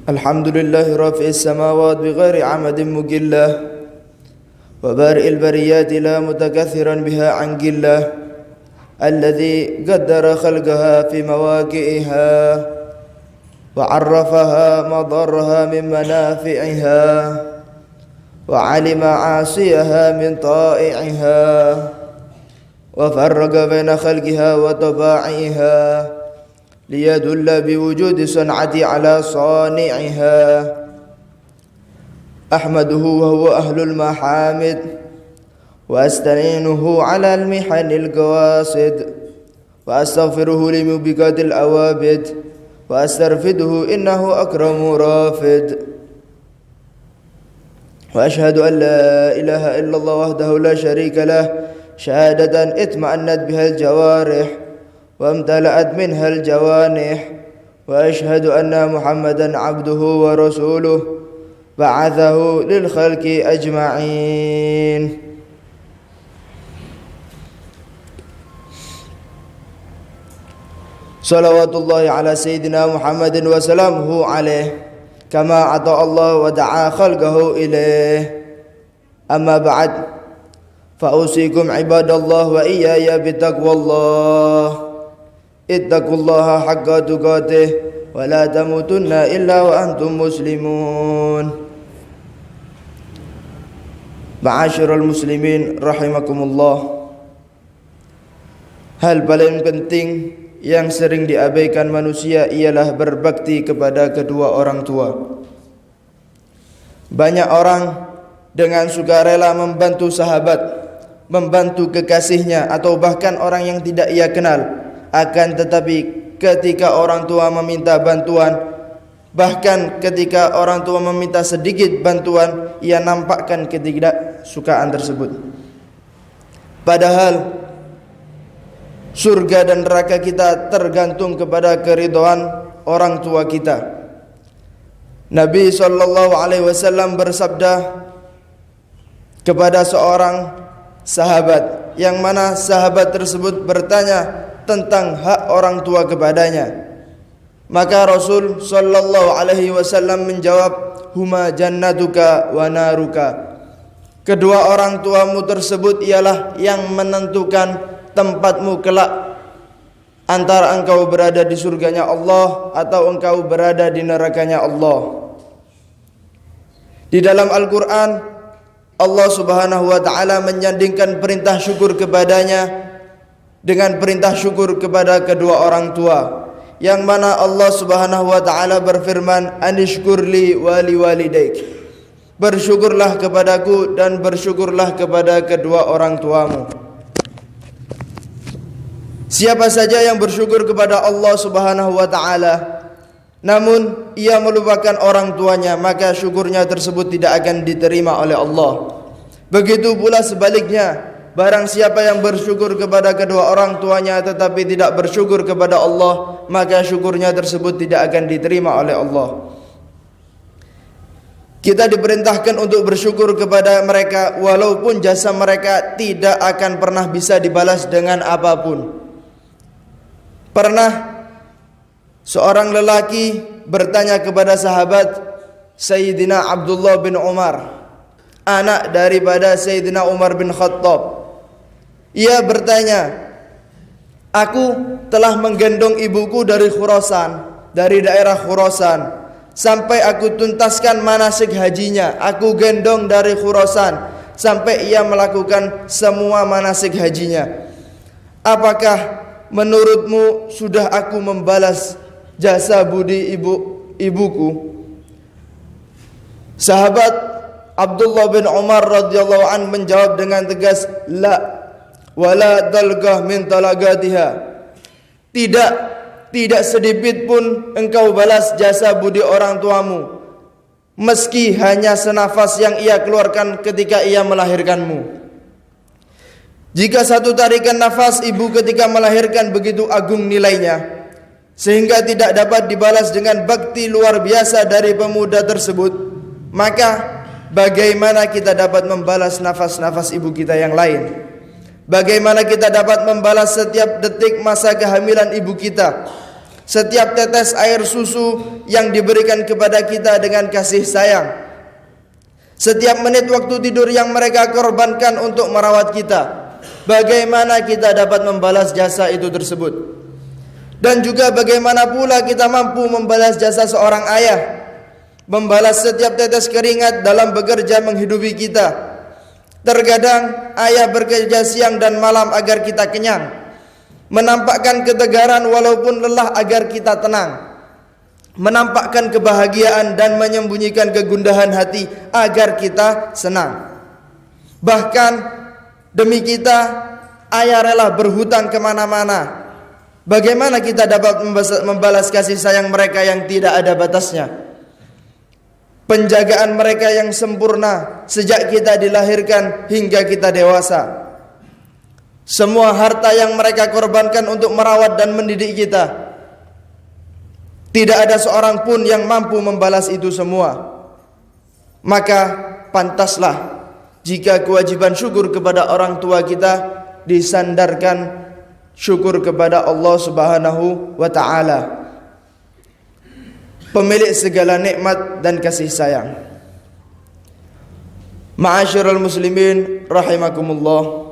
الحمد لله رافع السماوات بغير عمد مجلة وبارئ البريات لا متكثرا بها عن قلة الذي قدر خلقها في مواقعها وعرفها مضرها من منافعها وعلم عاصيها من طائعها وفرق بين خلقها وطباعها ليدل بوجود صنعة على صانعها أحمده وهو أهل المحامد وأستعينه على المحن القواصد وأستغفره لموبقات الأوابد وأسترفده إنه أكرم رافد وأشهد أن لا إله إلا الله وحده لا شريك له شهادة اطمأنت بها الجوارح وامتلأت منها الجوانح وأشهد أن محمدا عبده ورسوله بعثه للخلق أجمعين صلوات الله على سيدنا محمد وسلامه عليه كما عطى الله ودعا خلقه إليه أما بعد فأوصيكم عباد الله وإياي بتقوى الله اتقوا الله حق تقاته ولا تموتن إلا وأنتم مسلمون Ma'asyiral muslimin rahimakumullah. Hal paling penting yang sering diabaikan manusia ialah berbakti kepada kedua orang tua. Banyak orang dengan sukarela membantu sahabat, membantu kekasihnya atau bahkan orang yang tidak ia kenal. Akan tetapi ketika orang tua meminta bantuan, bahkan ketika orang tua meminta sedikit bantuan, ia nampakkan ketidaksukaan tersebut. Padahal surga dan neraka kita tergantung kepada keridhaan orang tua kita. Nabi SAW bersabda kepada seorang sahabat, yang mana sahabat tersebut bertanya tentang hak orang tua kepadanya. Maka Rasul SAW menjawab, huma jannatuka wa naruka. Kedua orang tuamu tersebut ialah yang menentukan tempatmu kelak, antara engkau berada di surganya Allah atau engkau berada di nerakanya Allah. Di dalam Al-Quran, Allah Subhanahu wa ta'ala menyandingkan perintah syukur kepadanya dengan perintah syukur kepada kedua orang tua, yang mana Allah Subhanahu wa ta'ala berfirman, anishkurli wali walidaik, bersyukurlah kepadaku dan bersyukurlah kepada kedua orang tuamu. Siapa saja yang bersyukur kepada Allah Subhanahu wa ta'ala namun ia melupakan orang tuanya, maka syukurnya tersebut tidak akan diterima oleh Allah. Begitu pula sebaliknya, barang siapa yang bersyukur kepada kedua orang tuanya tetapi tidak bersyukur kepada Allah, maka syukurnya tersebut tidak akan diterima oleh Allah. Kita diperintahkan untuk bersyukur kepada mereka walaupun jasa mereka tidak akan pernah bisa dibalas dengan apapun. Pernah seorang lelaki bertanya kepada sahabat Sayyidina Abdullah bin Umar, anak daripada Sayyidina Umar bin Khattab. Ia bertanya, aku telah menggendong ibuku dari Khurasan, dari daerah Khurasan, sampai aku tuntaskan manasik hajinya. Aku gendong dari Khurasan sampai ia melakukan semua manasik hajinya. Apakah menurutmu sudah aku membalas jasa budi ibuku? Sahabat Abdullah bin Umar radhiyallahu an menjawab dengan tegas, la wala dalgah min talagatiha. Tidak sedikit pun engkau balas jasa budi orang tuamu, meski hanya senafas yang ia keluarkan ketika ia melahirkanmu. Jika satu tarikan nafas ibu ketika melahirkan begitu agung nilainya, sehingga tidak dapat dibalas dengan bakti luar biasa dari pemuda tersebut, maka bagaimana kita dapat membalas nafas-nafas ibu kita yang lain? Bagaimana kita dapat membalas setiap detik masa kehamilan ibu kita, setiap tetes air susu yang diberikan kepada kita dengan kasih sayang, setiap menit waktu tidur yang mereka korbankan untuk merawat kita, bagaimana kita dapat membalas jasa itu tersebut? Dan juga bagaimana pula kita mampu membalas jasa seorang ayah, membalas setiap tetes keringat dalam bekerja menghidupi kita. Terkadang ayah bekerja siang dan malam agar kita kenyang, menampakkan ketegaran walaupun lelah agar kita tenang, menampakkan kebahagiaan dan menyembunyikan kegundahan hati agar kita senang. Bahkan demi kita ayah rela berhutang kemana-mana. Bagaimana kita dapat membalas kasih sayang mereka yang tidak ada batasnya? Penjagaan mereka yang sempurna sejak kita dilahirkan hingga kita dewasa. Semua harta yang mereka korbankan untuk merawat dan mendidik kita, tidak ada seorang pun yang mampu membalas itu semua. Maka pantaslah jika kewajiban syukur kepada orang tua kita disandarkan syukur kepada Allah Subhanahu wa ta'ala, pemilik segala nikmat dan kasih sayang. Ma'asyiral muslimin rahimakumullah,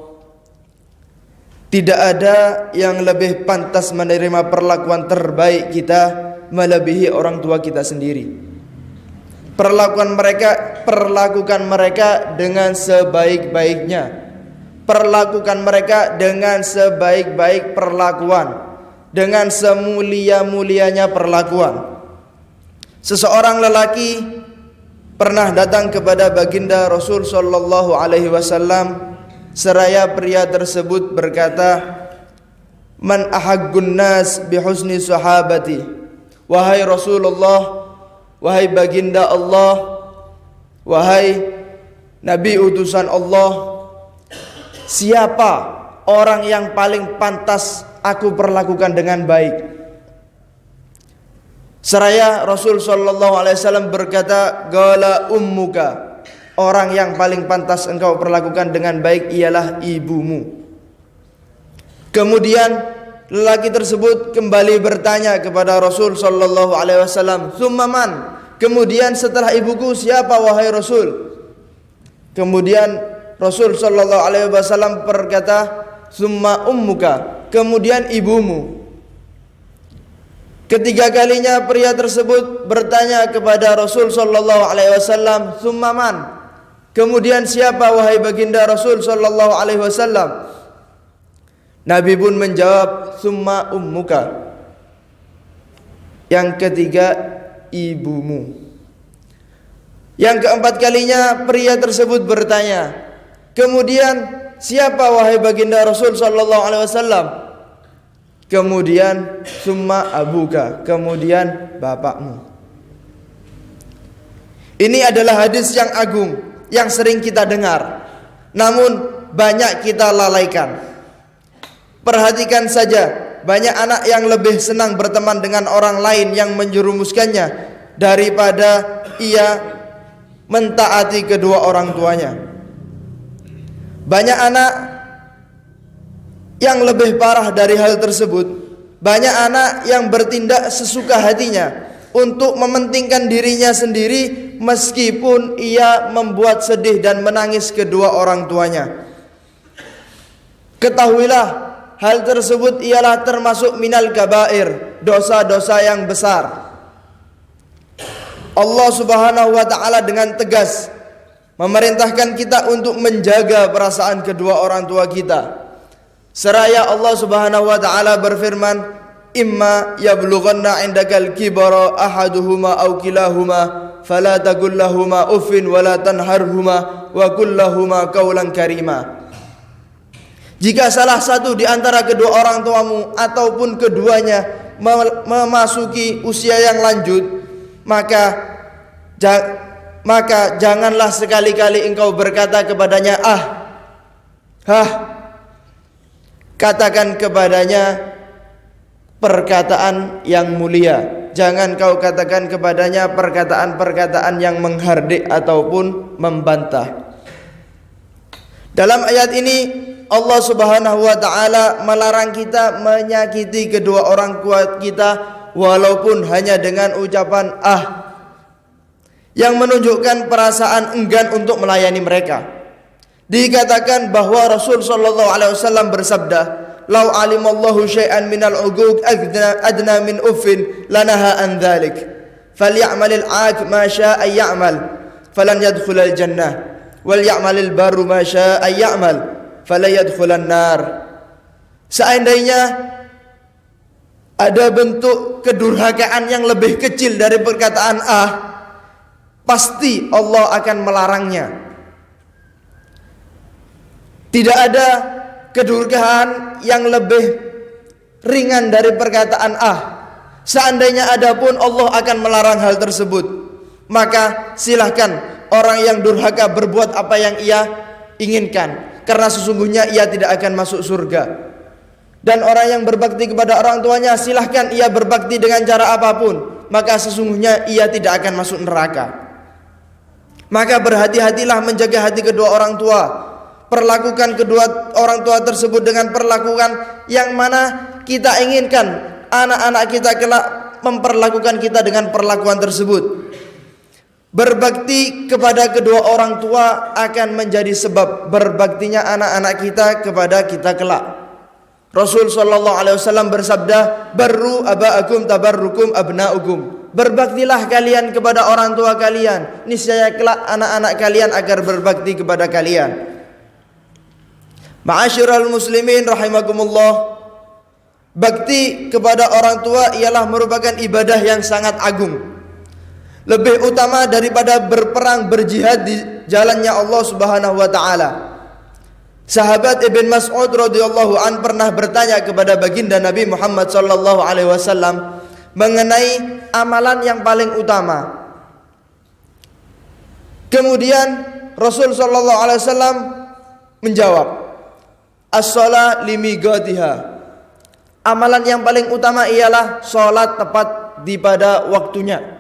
tidak ada yang lebih pantas menerima perlakuan terbaik kita melebihi orang tua kita sendiri. Perlakukan mereka dengan sebaik-baiknya. Perlakukan mereka dengan sebaik-baik perlakuan, dengan semulia-mulianya perlakuan. Seseorang lelaki pernah datang kepada baginda Rasul sallallahu alaihi wasallam seraya pria tersebut berkata, "Man ahaggun nas bihusni sahabati." Wahai Rasulullah, wahai baginda Allah, wahai Nabi utusan Allah, siapa orang yang paling pantas aku perlakukan dengan baik? Seraya Rasul sallallahu alaihi wasallam berkata, "Qala ummuka." Orang yang paling pantas engkau perlakukan dengan baik ialah ibumu. Kemudian lelaki tersebut kembali bertanya kepada Rasul sallallahu alaihi wasallam, "Tsumma man?" Kemudian setelah ibuku siapa wahai Rasul? Kemudian Rasul sallallahu alaihi wasallam berkata, "Tsumma ummuka." Kemudian ibumu. Ketiga kalinya pria tersebut bertanya kepada Rasul sallallahu alaihi wasallam, "Tsumma man?" Kemudian siapa wahai baginda Rasul sallallahu alaihi wasallam? Nabi pun menjawab, "Tsumma ummuka." Yang ketiga ibumu. Yang keempat kalinya pria tersebut bertanya, kemudian siapa wahai baginda Rasul sallallahu alaihi wasallam? Kemudian tsumma abuka, kemudian bapakmu. Ini adalah hadis yang agung yang sering kita dengar, namun banyak kita lalaikan. Perhatikan saja, banyak anak yang lebih senang berteman dengan orang lain yang menjerumuskannya daripada ia mentaati kedua orang tuanya. Banyak anak yang lebih parah dari hal tersebut. Banyak anak yang bertindak sesuka hatinya untuk mementingkan dirinya sendiri meskipun ia membuat sedih dan menangis kedua orang tuanya. Ketahuilah, hal tersebut ialah termasuk minal kabair, dosa-dosa yang besar. Allah Subhanahu wa ta'ala dengan tegas memerintahkan kita untuk menjaga perasaan kedua orang tua kita. Seraya Allah Subhanahu wa ta'ala berfirman, "Imma yablughanna 'indakal kibara ahaduhuma aw kilahuma fala taqul lahumā uffin wa la tanharhumā wa qul lahumā qawlan karīmā." Jika salah satu di antara kedua orang tuamu ataupun keduanya memasuki usia yang lanjut, maka janganlah sekali-kali engkau berkata kepadanya katakan kepadanya perkataan yang mulia. Jangan kau katakan kepadanya perkataan-perkataan yang menghardik ataupun membantah. Dalam ayat ini Allah Subhanahu wa ta'ala melarang kita menyakiti kedua orang tua kita walaupun hanya dengan ucapan yang menunjukkan perasaan enggan untuk melayani mereka. Dikatakan bahwa Rasul sallallahu alaihi wasallam bersabda, "Lau alimallahu syai'an minal uquq adna min uffin lanaha an dzalik. Falyamalil 'aq ma syaa'a ya'mal falan yadkhulal jannah wal ya'malil barru ma syaa'a ya'mal fala yadkhulan nar." Seandainya ada bentuk kedurhakaan yang lebih kecil dari perkataan pasti Allah akan melarangnya. Tidak ada kedurhakaan yang lebih ringan dari perkataan Seandainya ada pun Allah akan melarang hal tersebut. Maka silahkan orang yang durhaka berbuat apa yang ia inginkan, karena sesungguhnya ia tidak akan masuk surga. Dan orang yang berbakti kepada orang tuanya, silahkan ia berbakti dengan cara apapun, maka sesungguhnya ia tidak akan masuk neraka. Maka berhati-hatilah menjaga hati kedua orang tua. Perlakukan kedua orang tua tersebut dengan perlakuan yang mana kita inginkan anak-anak kita kelak memperlakukan kita dengan perlakuan tersebut. Berbakti kepada kedua orang tua akan menjadi sebab berbaktinya anak-anak kita kepada kita kelak. Rasul sallallahu alaihi wasallam bersabda, "Barru aba'akum tabarrukum abna'ukum." Berbaktilah kalian kepada orang tua kalian, niscaya kelak anak-anak kalian agar berbakti kepada kalian. Ma'asyiral muslimin rahimakumullah, bakti kepada orang tua ialah merupakan ibadah yang sangat agung, lebih utama daripada berperang berjihad di jalannya Allah Subhanahu wa taala. Sahabat Ibn Mas'ud radhiyallahu an pernah bertanya kepada baginda Nabi Muhammad sallallahu alaihi wasallam mengenai amalan yang paling utama. Kemudian Rasul sallallahu alaihi wasallam menjawab, "As-shalah limiqatiha." Amalan yang paling utama ialah sholat tepat di pada waktunya.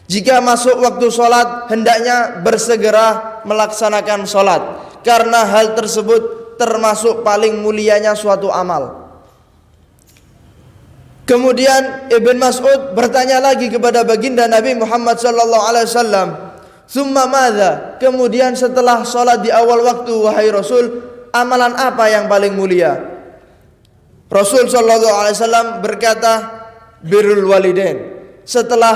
Jika masuk waktu sholat, hendaknya bersegera melaksanakan sholat, karena hal tersebut termasuk paling mulianya suatu amal. Kemudian Ibn Mas'ud bertanya lagi kepada baginda Nabi Muhammad sallallahu alaihi wasallam, "Tsumma madza?" Kemudian setelah sholat di awal waktu, wahai Rasul, amalan apa yang paling mulia? Rasul sallallahu alaihi wasallam berkata, "Birrul walidain." Setelah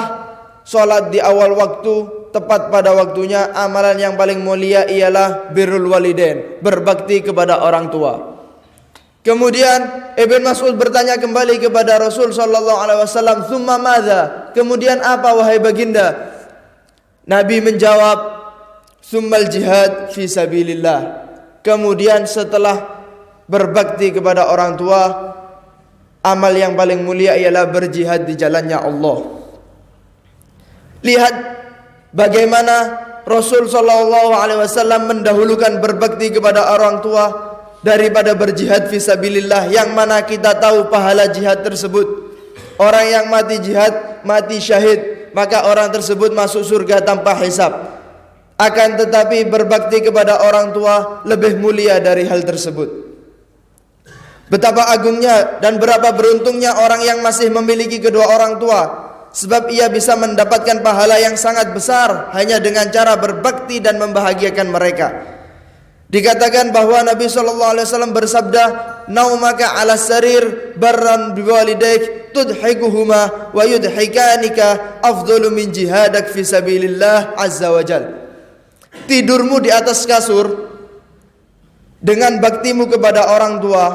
sholat di awal waktu, tepat pada waktunya, amalan yang paling mulia ialah birrul walidain, berbakti kepada orang tua. Kemudian Ibn Mas'ud bertanya kembali kepada Rasul sallallahu alaihi wasallam, "Tsumma madza?" Kemudian apa wahai baginda? Nabi menjawab, "Tsummal jihad fi sabilillah." Kemudian setelah berbakti kepada orang tua, amal yang paling mulia ialah berjihad di jalannya Allah. Lihat bagaimana Rasul sallallahu alaihi wasallam mendahulukan berbakti kepada orang tua daripada berjihad fisabilillah, yang mana kita tahu pahala jihad tersebut. Orang yang mati jihad, mati syahid, maka orang tersebut masuk surga tanpa hisab. Akan tetapi berbakti kepada orang tua lebih mulia dari hal tersebut. Betapa agungnya dan berapa beruntungnya orang yang masih memiliki kedua orang tua, sebab ia bisa mendapatkan pahala yang sangat besar hanya dengan cara berbakti dan membahagiakan mereka. Dikatakan bahwa Nabi sallallahu alaihi wasallam bersabda, "Naumaka 'ala sarir barran biwalidayk tudhikuhuma wa yudhikanika afdalu min jihadak fi sabilillah azza wajal." Tidurmu di atas kasur dengan baktimu kepada orang tua,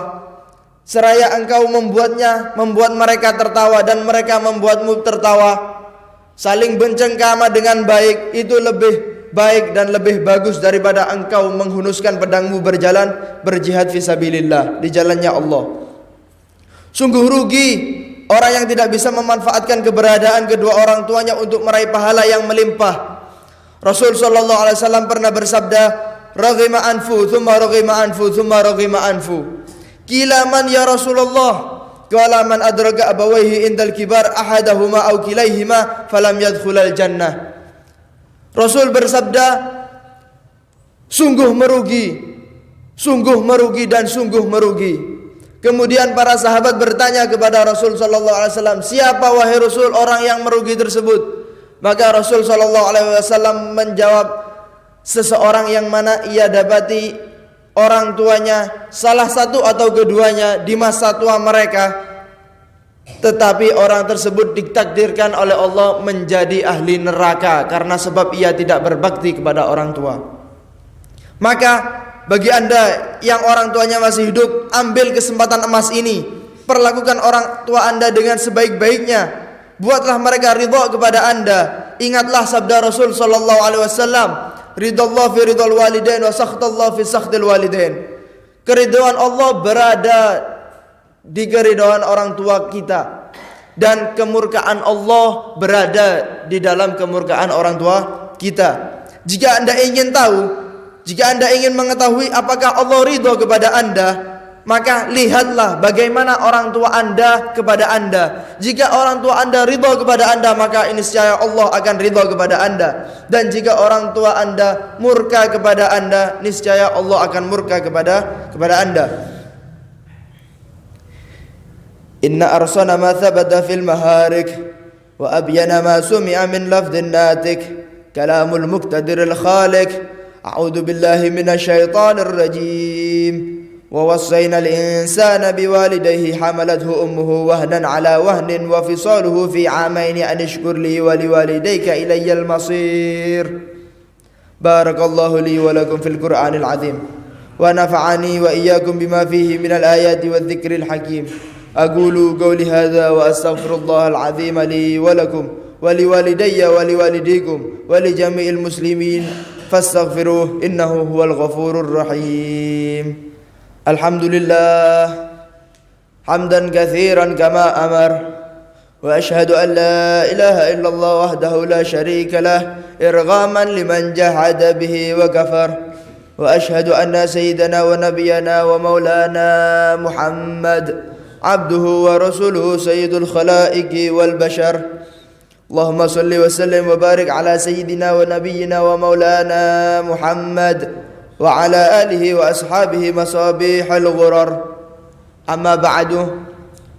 seraya engkau membuat mereka tertawa dan mereka membuatmu tertawa, saling bercengkrama dengan baik, itu lebih baik dan lebih bagus daripada engkau menghunuskan pedangmu berjihad fisabilillah di jalannya Allah. Sungguh rugi orang yang tidak bisa memanfaatkan keberadaan kedua orang tuanya untuk meraih pahala yang melimpah. Rasul sallallahu alaihi wasallam pernah bersabda, "Raghima anfu, thumma raghima anfu, thumma raghima anfu." Qila man ya Rasulullah? Qala man adraka abawayhi indal kibar ahadahuma aw kilaihima falam yadkhulal jannah. Rasul bersabda, sungguh merugi dan sungguh merugi Kemudian para sahabat bertanya kepada Rasul sallallahu alaihi wasallam, "Siapa wahai Rasul orang yang merugi tersebut?" Maka Rasul sallallahu alaihi wasallam menjawab, "Seseorang yang mana ia dapati orang tuanya salah satu atau keduanya di masa tua mereka, tetapi orang tersebut ditakdirkan oleh Allah menjadi ahli neraka karena sebab ia tidak berbakti kepada orang tua." Maka bagi Anda yang orang tuanya masih hidup, ambil kesempatan emas ini. Perlakukan orang tua Anda dengan sebaik-baiknya. Buatlah mereka ridha kepada Anda. Ingatlah sabda Rasul sallallahu alaihi wasallam, "Ridallah fi ridal walidain wa sakhtallah fi sakhtil walidain." Keridhaan Allah berada di keridhaan orang tua kita, dan kemurkaan Allah berada di dalam kemurkaan orang tua kita. Jika Anda ingin tahu, jika Anda ingin mengetahui apakah Allah ridho kepada Anda, maka lihatlah bagaimana orang tua Anda kepada Anda. Jika orang tua Anda ridho kepada Anda, maka niscaya Allah akan ridho kepada Anda. Dan jika orang tua Anda murka kepada Anda, niscaya Allah akan murka kepada Anda. Inna arsana ma thabata fil maharik wa abyana ma sumi'a min lafdhin natik kalamul muqtadiril khaliq. أعوذ بالله من الشيطان الرجيم ووصينا الإنسان بوالديه حملته أمه وهنا على وهن وفصاله في عامين أن اشكر لي ولوالديك إلي المصير. بارك الله لي ولكم في القرآن العظيم ونفعني وإياكم بما فيه من الآيات والذكر الحكيم. أقول قولي هذا وأستغفر الله العظيم لي ولكم ولوالدي ولوالديكم ولجميع المسلمين فاستغفروه إنه هو الغفور الرحيم. الحمد لله حمدا كثيرا كما أمر، وأشهد أن لا إله إلا الله وحده لا شريك له إرغاما لمن جحد به وكفر، وأشهد أن سيدنا ونبينا ومولانا محمد عبده ورسوله سيد الخلائق والبشر. اللهم صل وسلم وبارك على سيدنا ونبينا ومولانا محمد وعلى آله وأصحابه مصابيح الغرر. أما بعد،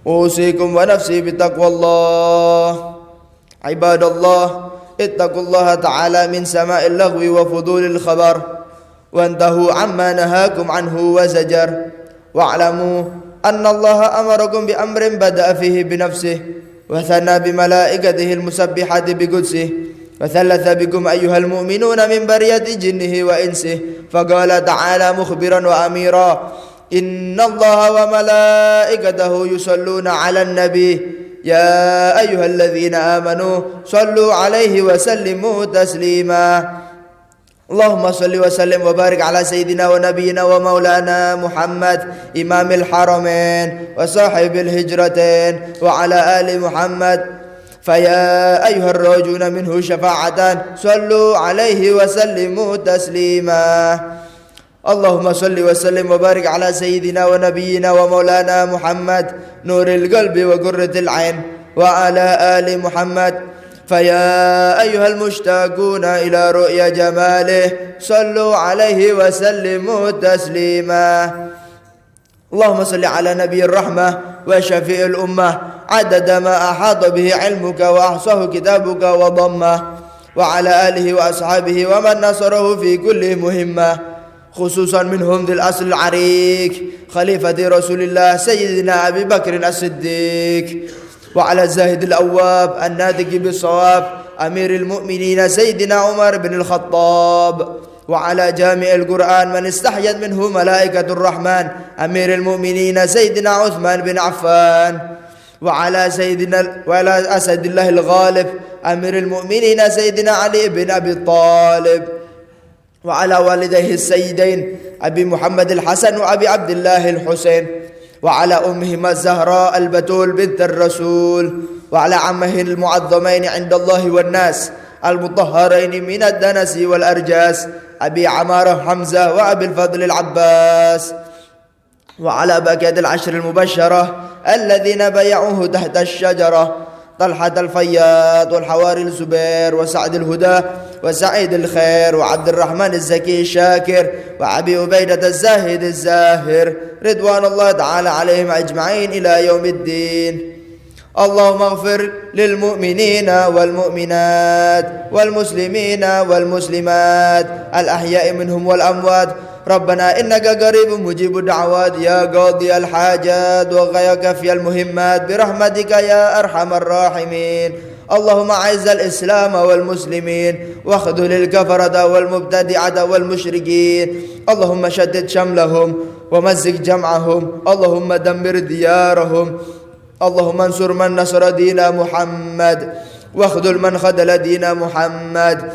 أوصيكم ونفسي بتقوى الله. عباد الله، اتقوا الله تعالى من سماع اللغو وفضول الخبر، وانتهوا عما نهاكم عنه وزجر، واعلموا أن الله أمركم بأمر بدأ فيه بنفسه وثنى بملائكته المسبحة بقدسه، وثلث بكم أيها المؤمنون من برية جنه وإنسه، فقال تعالى مخبرا وأميرا: إن الله وملائكته يصلون على النبي يا أيها الذين آمنوا صلوا عليه وسلموا تسليما. اللهم صل وسلم وبارك على سيدنا ونبينا ومولانا محمد إمام الحرمين وصاحب الهجرتين وعلى آل محمد، فيا أيها الراجون منه شفاعة صلوا عليه وسلموا تسليما. اللهم صل وسلم وبارك على سيدنا ونبينا ومولانا محمد نور القلب وقرة العين وعلى آل محمد، فيا أيها المشتاقون إلى رؤيا جماله صلوا عليه وسلموا تسليما. اللهم صل على نبي الرحمة وشفيع الأمة عدد ما أحاط به علمك وأحصاه كتابك وضمه، وعلى آله وأصحابه ومن نصره في كل مهمة، خصوصا منهم ذي الأصل العريق خليفة رسول الله سيدنا أبي بكر الصديق، وعلى الزاهد الأواب الناطق بالصواب أمير المؤمنين سيدنا عمر بن الخطاب، وعلى جامع القرآن من استحيت منه ملائكة الرحمن أمير المؤمنين سيدنا عثمان بن عفان، وعلى أسد الله الغالب أمير المؤمنين سيدنا علي بن أبي طالب، وعلى والديه السيدين أبي محمد الحسن وأبي عبد الله الحسين، وعلى أمهما الزهراء البتول بنت الرسول، وعلى عمه المعظمين عند الله والناس المطهرين من الدنس والأرجاس أبي عمارة حمزة وأبي الفضل العباس، وعلى بقية العشر المبشرة الذين بيعوه تحت الشجرة طلحة الفياض والحواري الزبير وسعد الهدى وسعيد الخير وعبد الرحمن الزكي الشاكر وأبي عبيدة الزاهد الزاهر رضوان الله تعالى عليهم أجمعين إلى يوم الدين. اللهم اغفر للمؤمنين والمؤمنات والمسلمين والمسلمات الأحياء منهم والأموات. ربنا إنك قريب مجيب الدعوات يا قاضي الحاجات وغيا كافي المهمات برحمتك يا أرحم الراحمين. اللهم أعز الإسلام والمسلمين واخذل الكفرة والمبتدعة والمشركين. اللهم شدد شملهم ومزق جمعهم. اللهم دمر ديارهم. اللهم انصر من نصر دين محمد واخذل من خذل دين محمد.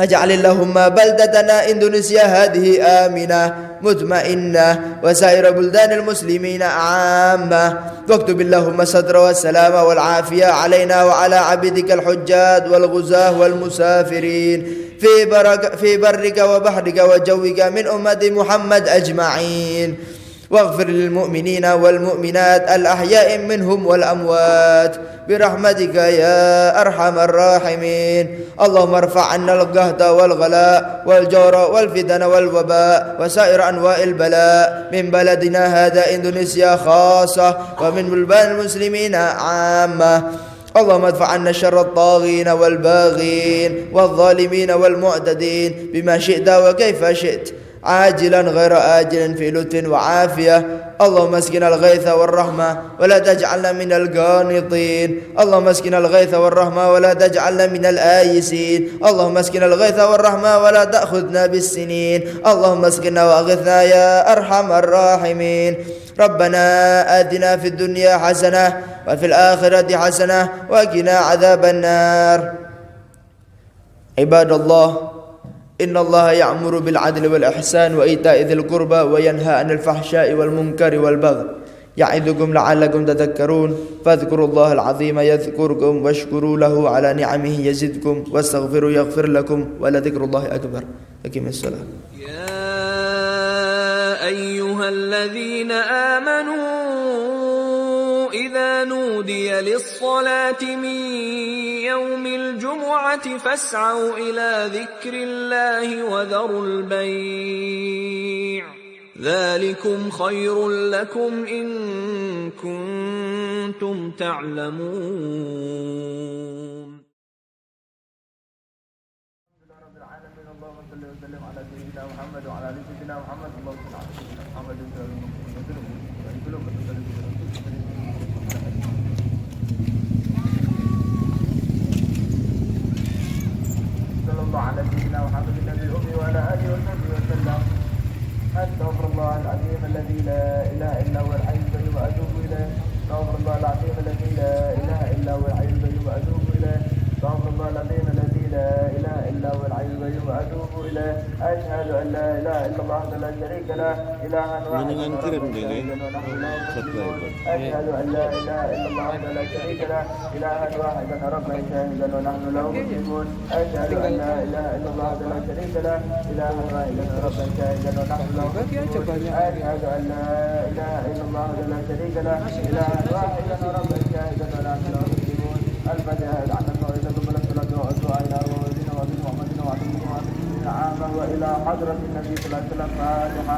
اجعل اللهم بلدتنا إندونيسيا هذه آمنة مطمئنة وسائر بلدان المسلمين عامة. واكتب اللهم الستر والسلام والعافية علينا وعلى عبيدك الحجاج والغزاة والمسافرين في برك وبحرك وجوك من أمة محمد أجمعين. واغفر للمؤمنين والمؤمنات الأحياء منهم والأموات برحمتك يا أرحم الراحمين. اللهم ارفع عنا القهط والغلاء والجور والفتن والوباء وسائر أنواع البلاء من بلدنا هذا إندونيسيا خاصة ومن بلدان المسلمين عامة. اللهم ادفع عنا شر الطاغين والباغين والظالمين والمعتدين بما شئت وكيف شئت عاجلا غير آجل في لطف وعافية. اللهم اسقنا الغيث والرحمة ولا تجعلنا من القانطين. اللهم اسقنا الغيث والرحمة ولا تجعلنا من الآيسين. اللهم اسقنا الغيث والرحمة ولا تأخذنا بالسنين. اللهم اسقنا وأغثنا يا أرحم الراحمين. ربنا آتنا في الدنيا حسنة وفي الآخرة حسنة وقنا عذاب النار. عباد الله، إن الله يأمر بالعدل والإحسان وإيتاء ذي القربى وينهى عن الفحشاء والمنكر والبغي يعظكم لعلكم تذكرون. فاذكروا الله العظيم يذكركم واشكروا له على نعمه يزدكم واستغفروا يغفر لكم ولذكر الله أكبر. أقم الصلاة. يا أيها الذين آمنوا إذا نودي للصلاة من يوم الجمعة فاسعوا إلى ذكر الله وذروا البيع ذلكم خير لكم إن كنتم تعلمون. اللهم صل وسلم على سيدنا محمد وعلى ال سيدنا محمد. اللهم صل على سيدنا محمد صلى الله على سيدنا محمد النبي الأمي وعلى آله وصحبه وسلم. أستغفر الله العظيم الذي لا إله إلا هو الحي القيوم وأتوب إليه. أستغفر الله العظيم الذي لا إله إلا هو الحي القيوم وأتوب إليه. أستغفر الله العظيم الذي لا إله إلا هو الحي القيوم وأتوب إليه. أشهد أن لا إله إلا الله وحده لا شريك له إلها واحدا ونحن له مسلمون. أشهد أن لا إله إلا الله وحده لا شريك له إلها واحدا ربا شاهدا ونحن له مسلمون. أشهد أن لا إله إلا الله وحده لا شريك له إلها واحدا ربا شاهدا ونحن له مسلمون. أشهد أن لا إله إلا الله وحده لا شريك له إلها واحدا ربا شاهدا ونحن له مسلمون. الفاتحة عن الموعظة قبل الصلاة والدعاء إلى وزير محمد وعلى آله وصحبه عامة وإلى حضرة النبي صلى الله عليه وسلم. فاتحة.